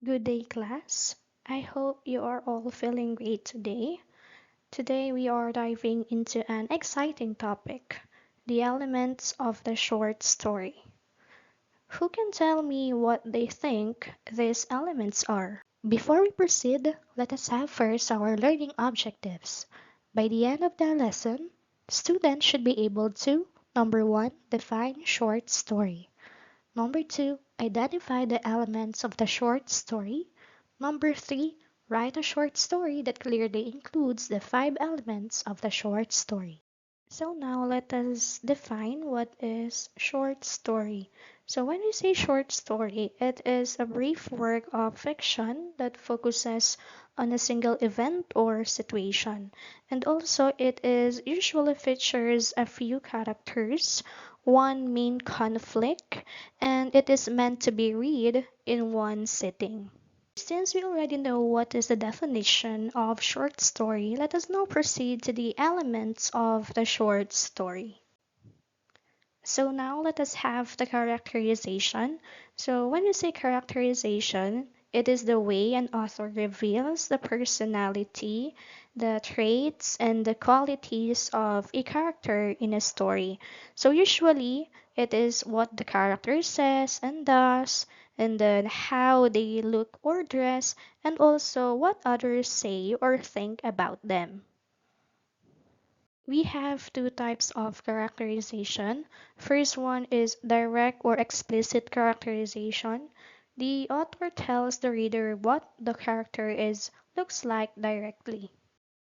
Good day, class. I hope you are all feeling great today. Today, we are diving into an exciting topic, the elements of the short story. Who can tell me what they think these elements are? Before we proceed, let us have first our learning objectives. By the end of the lesson, students should be able to number 1, define short story. Number 2, identify the elements of the short story. Number 3, write a short story that clearly includes the 5 elements of the short story. So now let us define what is short story. So when we say short story, it is a brief work of fiction that focuses on a single event or situation. And also it is usually features a few characters, one main conflict, and it is meant to be read in one sitting. Since we already know what is the definition of short story, let us now proceed to the elements of the short story. So now let us have the characterization. So when we say characterization, it is the way an author reveals the personality, the traits, and the qualities of a character in a story. So usually it is what the character says and does, and then how they look or dress, and also what others say or think about them. We have two types of characterization. First one is direct or explicit characterization. The author tells the reader what the character is looks like directly.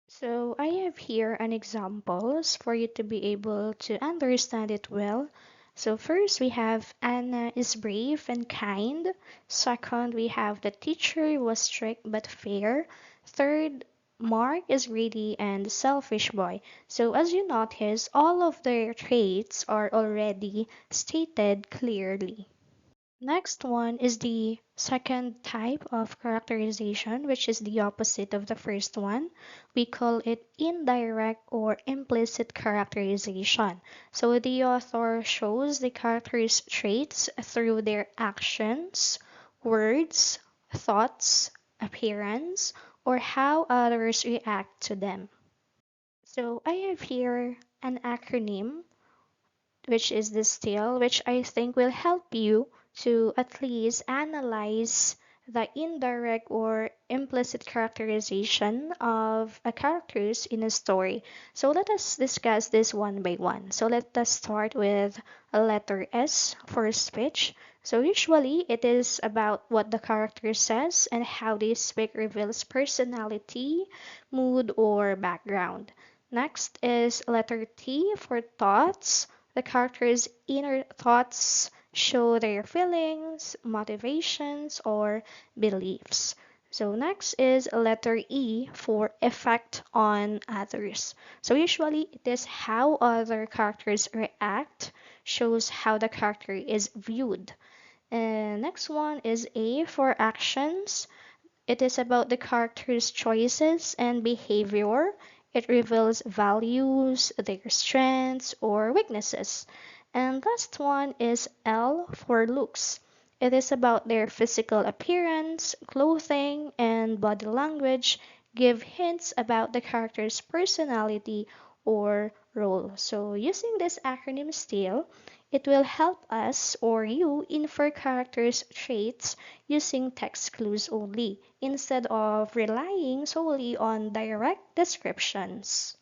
So I have here an examples for you to be able to understand it well. So first we have Anna is brave and kind. Second, we have the teacher was strict but fair. Third, Mark is greedy and selfish boy. So as you notice, all of their traits are already stated clearly. Next one is the second type of characterization, which is the opposite of the first one. We call it indirect or implicit characterization. So the author shows the character's traits through their actions, words, thoughts, appearance, or how others react to them. So I have here an acronym which is the still, which I think will help you to at least analyze the indirect or implicit characterization of a characters in a story. So let us discuss this one by one. So let us start with a letter S for speech. So usually it is about what the character says and how they speak reveals personality, mood, or background. Next is letter T for thoughts. The character's inner thoughts show their feelings, motivations, or beliefs. So next is letter E for effect on others. So usually it is how other characters react, shows how the character is viewed. And next one is A for actions. It is about the character's choices and behavior. It reveals values, their strengths or weaknesses. And last one is L for looks. It is about their physical appearance, clothing, and body language, give hints about the character's personality or role. So using this acronym still, it will help us or you infer characters' traits using text clues only instead of relying solely on direct descriptions.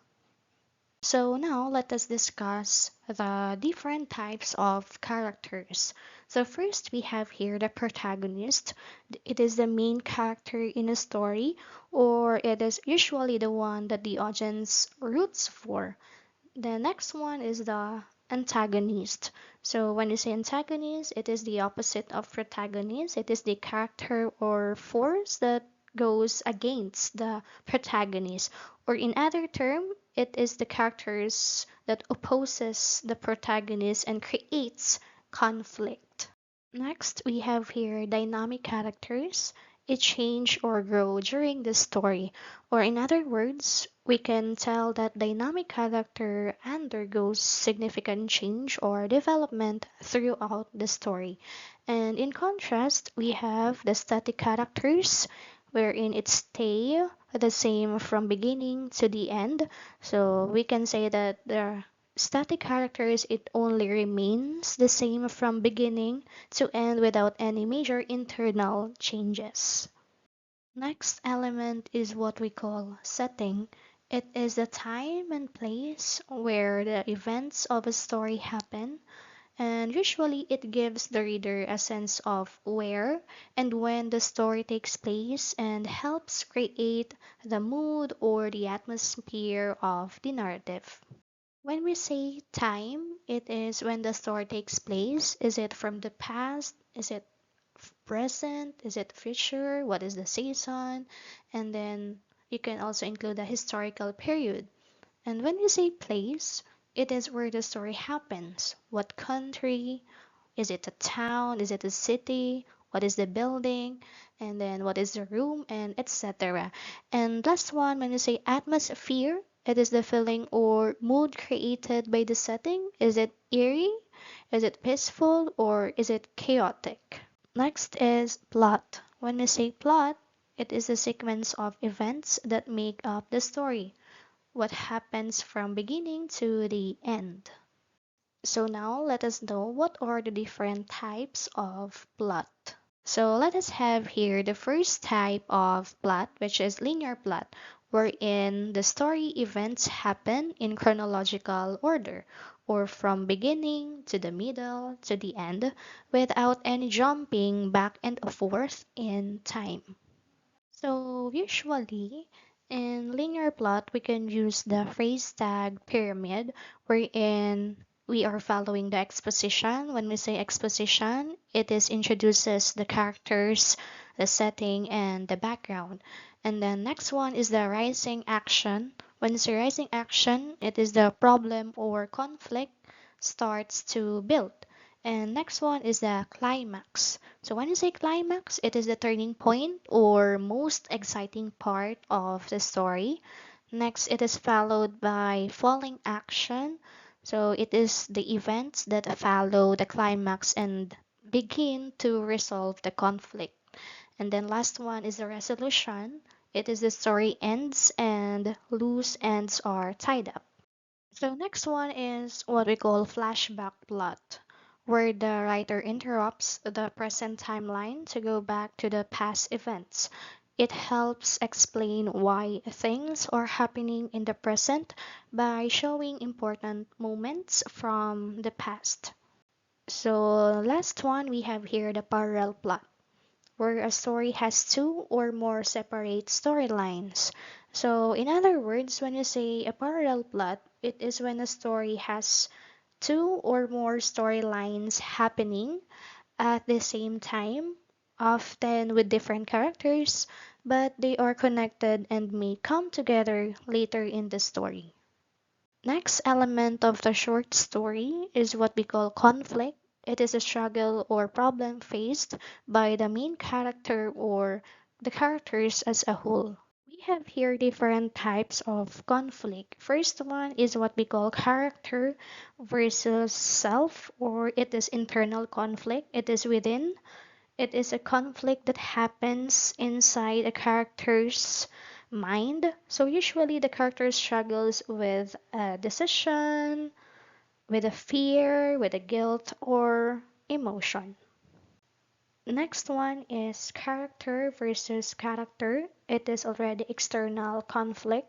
So now let us discuss the different types of characters. So first we have here the protagonist. It is the main character in a story, or it is usually the one that the audience roots for. The next one is the antagonist. So when you say antagonist, it is the opposite of protagonist. It is the character or force that goes against the protagonist. Or in other term, it is the characters that opposes the protagonist and creates conflict. Next, we have here dynamic characters. it change or grow during the story. Or in other words, we can tell that dynamic character undergoes significant change or development throughout the story. And in contrast, we have the static characters wherein it stay the same from beginning to the end. So we can say that the static characters it only remains the same from beginning to end without any major internal changes. Next element is what we call setting. It is the time and place where the events of a story happen, and usually it gives the reader a sense of where and when the story takes place and helps create the mood or the atmosphere of the narrative. When we say time, it is when the story takes place. Is it from the past? Is it present? Is it future? What is the season? And then you can also include the historical period. And when we say place, it is where the story happens. What country? Is it a town? Is it a city? What is the building? And then what is the room? And etc. And last one, when you say atmosphere, it is the feeling or mood created by the setting. Is it eerie? Is it peaceful? Or is it chaotic? Next is plot. When we say plot, it is a sequence of events that make up the story. What happens from beginning to the end. So now let us know what are the different types of plot. So let us have here the first type of plot, which is linear plot, wherein the story events happen in chronological order, or from beginning to the middle to the end, without any jumping back and forth in time. So usually in linear plot, we can use the phrase tag pyramid wherein we are following the exposition. When we say exposition, it is introduces the characters, the setting, and the background. And then next one is the rising action. When it's a rising action, it is the problem or conflict starts to build. And next one is the climax. So when you say climax, it is the turning point or most exciting part of the story. Next, it is followed by falling action. So it is the events that follow the climax and begin to resolve the conflict. And then last one is the resolution. It is the story ends and loose ends are tied up. So next one is what we call flashback plot, where the writer interrupts the present timeline to go back to the past events. It helps explain why things are happening in the present by showing important moments from the past. So last one we have here the parallel plot where a story has two or more separate storylines. So, in other words, when you say a parallel plot, it is when a story has two or more storylines happening at the same time, often with different characters, but they are connected and may come together later in the story. Next element of the short story is what we call conflict. It is a struggle or problem faced by the main character or the characters as a whole. We have here different types of conflict. First one is what we call character versus self, or it is internal conflict. It is within. It is a conflict that happens inside a character's mind. So usually the character struggles with a decision, with a fear, with a guilt, or emotion. Next one is character versus character. It is already external conflict.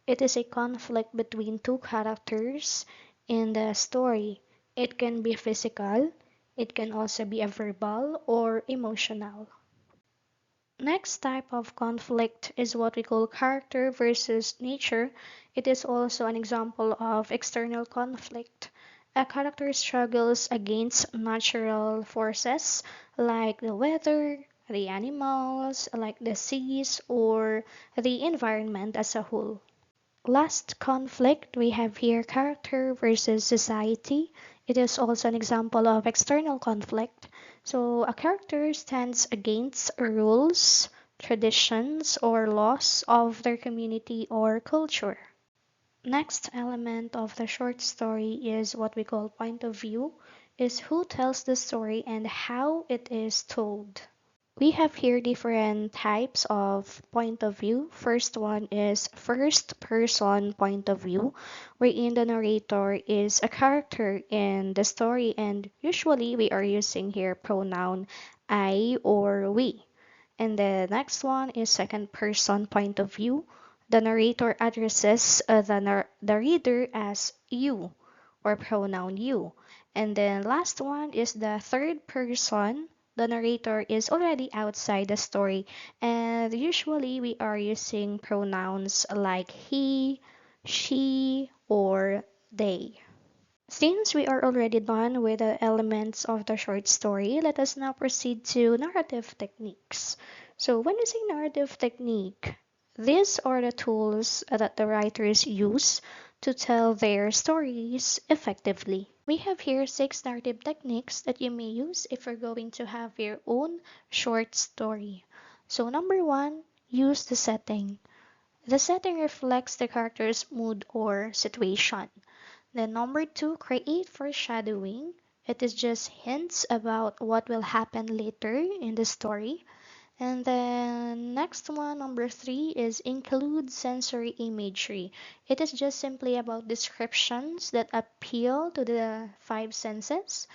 It is a conflict between two characters in the story. It can be physical, it can also be a verbal or emotional. Next type of conflict is what we call character versus nature. It is also an example of external conflict. A character struggles against natural forces like the weather, the animals, like the seas, or the environment as a whole. Last conflict we have here character versus society. It is also an example of external conflict. So a character stands against rules, traditions, or laws of their community or culture. Next element of the short story is what we call point of view, is who tells the story and how it is told. We have here different types of point of view. First one is first person point of view, wherein the narrator is a character in the story, and usually we are using here pronoun I or we. And the next one is second person point of view. The narrator addresses the reader as you or pronoun you. And then last one is the third person. The narrator is already outside the story, and usually we are using pronouns like he, she, or they. Since we are already done with the elements of the short story, let us now proceed to narrative techniques. So, when you say narrative technique, these are the tools that the writers use to tell their stories effectively. We have here 6 narrative techniques that you may use if you're going to have your own short story. So, number one, use the setting. The setting reflects the character's mood or situation. Then number two, create foreshadowing. It is just hints about what will happen later in the story. And then next one, number three, is include sensory imagery. It is just simply about descriptions that appeal to the 5 senses.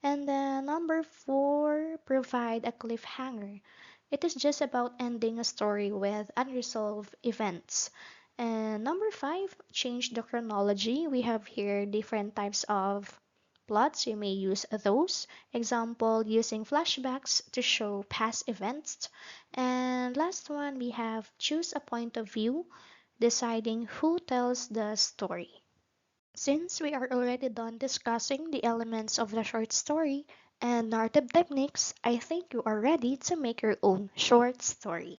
And then number four, provide a cliffhanger. It is just about ending a story with unresolved events. And number five, change the chronology. We have here different types of plots. You may use those. Example, using flashbacks to show past events. And last one, we have choose a point of view, deciding who tells the story. Since we are already done discussing the elements of the short story and narrative techniques, I think you are ready to make your own short story.